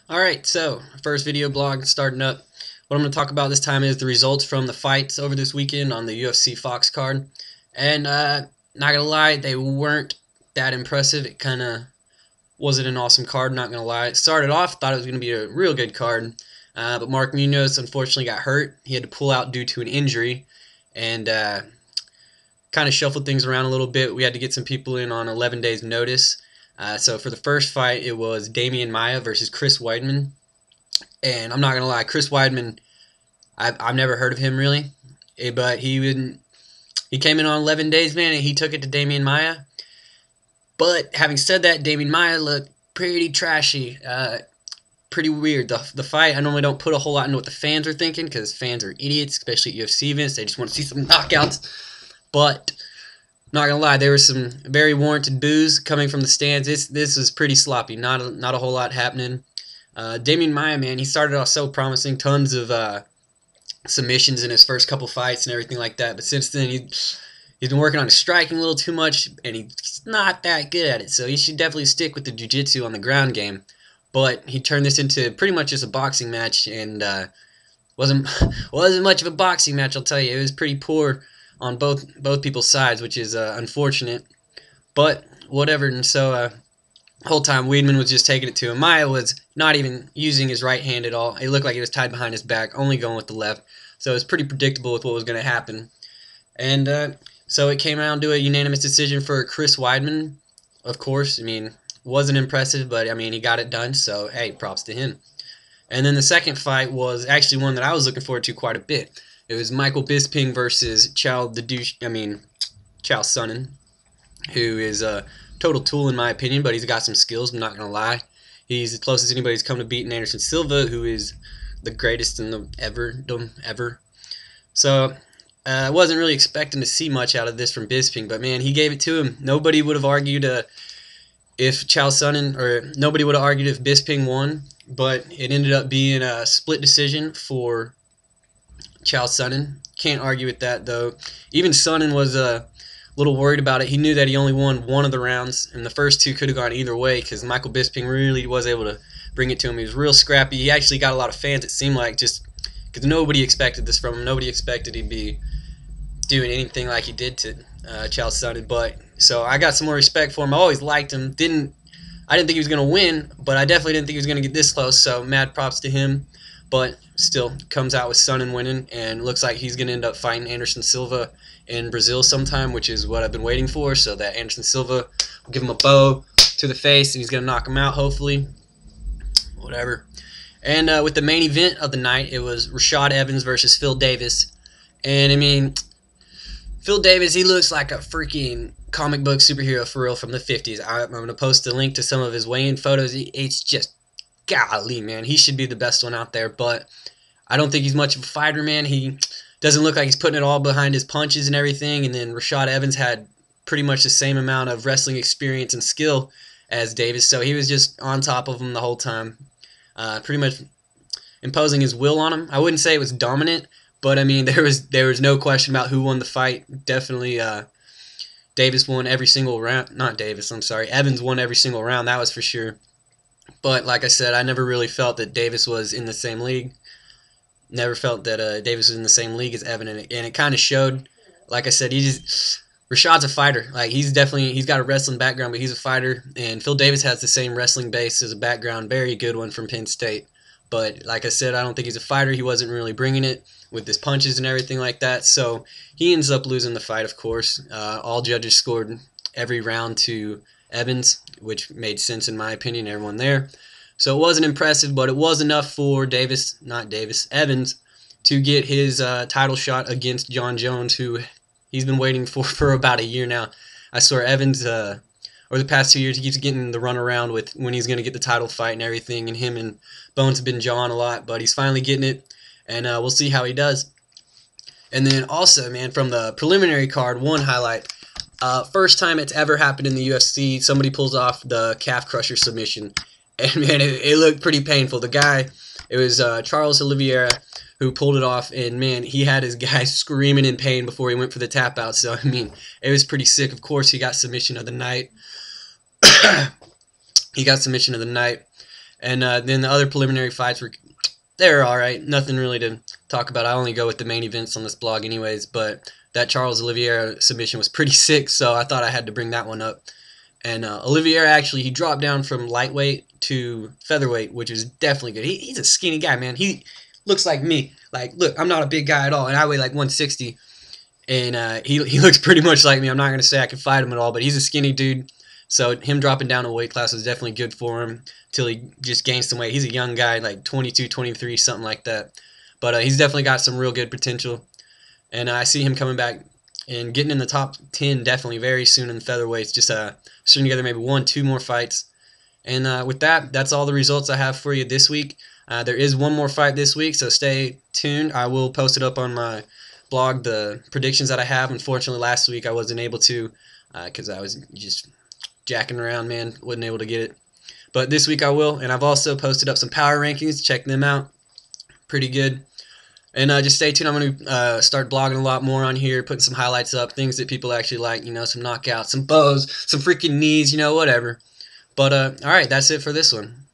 Alright, so first video blog starting up. What I'm going to talk about this time is the results from the fights over this weekend on the UFC Fox card. And not going to lie, they weren't that impressive. It kind of wasn't an awesome card, not going to lie. It started off, thought it was going to be a real good card. But Mark Munoz unfortunately got hurt. He had to pull out due to an injury. And kind of shuffled things around a little bit. We had to get some people in on 11 days notice. So for the first fight, it was Damian Maia versus Chris Weidman. And I'm not going to lie, Chris Weidman, I've never heard of him really. But he came in on 11 days, man, and he took it to Damian Maia. But having said that, Damian Maia looked pretty trashy. Pretty weird. The fight, I normally don't put a whole lot into what the fans are thinking because fans are idiots, especially at UFC events. They just want to see some knockouts. But not gonna lie, there was some very warranted boos coming from the stands. This was pretty sloppy. Not a whole lot happening. Damian Maia, man, he started off so promising. Tons of submissions in his first couple fights and everything like that. But since then, he's been working on his striking a little too much, and he's not that good at it. So he should definitely stick with the jiu-jitsu on the ground game. But he turned this into pretty much just a boxing match, and wasn't much of a boxing match, I'll tell you. It was pretty poor on both people's sides, which is unfortunate. But whatever. And so the whole time Weidman was just taking it to him. Maia was not even using his right hand at all. It looked like he was tied behind his back, only going with the left. So it was pretty predictable with what was going to happen. And so it came out to a unanimous decision for Chris Weidman. Of course, I mean, wasn't impressive, but I mean, he got it done. So hey, props to him. And then the second fight was actually one that I was looking forward to quite a bit. It was Michael Bisping versus Chael Sonnen, who is a total tool in my opinion, but he's got some skills, I'm not going to lie. He's the closest anybody's come to beating Anderson Silva, who is the greatest in the ever. So I wasn't really expecting to see much out of this from Bisping, but man, he gave it to him. Nobody would have argued if Chael Sonnen, or nobody would have argued if Bisping won, but it ended up being a split decision for Chael Sonnen. Can't argue with that, though. Even Sonnen was a little worried about it. He knew that he only won one of the rounds, and the first two could have gone either way because Michael Bisping really was able to bring it to him. He was real scrappy. He actually got a lot of fans, it seemed like, just because nobody expected this from him. Nobody expected he'd be doing anything like he did to Chael Sonnen. But so I got some more respect for him. I always liked him. I didn't think he was going to win, but I definitely didn't think he was going to get this close, so mad props to him. But still comes out with Sonnen winning, and looks like he's going to end up fighting Anderson Silva in Brazil sometime, which is what I've been waiting for, so that Anderson Silva will give him a bow to the face, and he's going to knock him out, hopefully. Whatever. And with the main event of the night, it was Rashad Evans versus Phil Davis. And, I mean, Phil Davis, he looks like a freaking comic book superhero for real from the 50s. I'm going to post a link to some of his weigh-in photos. It's just, golly, man, he should be the best one out there, but I don't think he's much of a fighter, man. He doesn't look like he's putting it all behind his punches and everything, and then Rashad Evans had pretty much the same amount of wrestling experience and skill as Davis, so he was just on top of him the whole time, pretty much imposing his will on him. I wouldn't say it was dominant, but I mean, there was no question about who won the fight. Definitely Davis won every single round. Not Davis, I'm sorry. Evans won every single round, that was for sure. But like I said, I never really felt that Davis was in the same league. Never felt that Davis was in the same league as Evan, and it kind of showed. Like I said, Rashad's a fighter. Like he's got a wrestling background, but he's a fighter. And Phil Davis has the same wrestling base as a background, very good one from Penn State. But like I said, I don't think he's a fighter. He wasn't really bringing it with his punches and everything like that. So he ends up losing the fight, of course. All judges scored every round to Evans, which made sense in my opinion, everyone there. So it wasn't impressive, but it was enough for Evans, to get his title shot against John Jones, who he's been waiting for about a year now. I swear Evans, over the past 2 years, he keeps getting the runaround with when he's going to get the title fight and everything, and him and Bones have been jawing a lot, but he's finally getting it, and we'll see how he does. And then also, man, from the preliminary card, one highlight. First time it's ever happened in the UFC, somebody pulls off the calf crusher submission. And, man, it looked pretty painful. The guy, it was Charles Oliveira who pulled it off. And, man, he had his guy screaming in pain before he went for the tap out. So, I mean, it was pretty sick. Of course, he got submission of the night. And then the other preliminary fights they're all right. Nothing really to talk about. I only go with the main events on this blog, anyways. But that Charles Oliveira submission was pretty sick, so I thought I had to bring that one up. And Oliveira actually he dropped down from lightweight to featherweight, which is definitely good. He's a skinny guy, man. He looks like me. Like, look, I'm not a big guy at all, and I weigh like 160. And he looks pretty much like me. I'm not going to say I can fight him at all, but he's a skinny dude. So him dropping down a weight class was definitely good for him until he just gained some weight. He's a young guy, like 22, 23, something like that. But he's definitely got some real good potential. And I see him coming back and getting in the top 10 definitely very soon in the featherweights. Just stringing together maybe 1-2 more fights. And with that, that's all the results I have for you this week. There is one more fight this week, so stay tuned. I will post it up on my blog, the predictions that I have. Unfortunately, last week I wasn't able to because I was just jacking around, man. Wasn't able to get it. But this week I will, and I've also posted up some power rankings. Check them out. Pretty good. And just stay tuned. I'm going to start blogging a lot more on here, putting some highlights up, things that people actually like, some knockouts, some bows, some freaking knees, whatever. But all right, that's it for this one.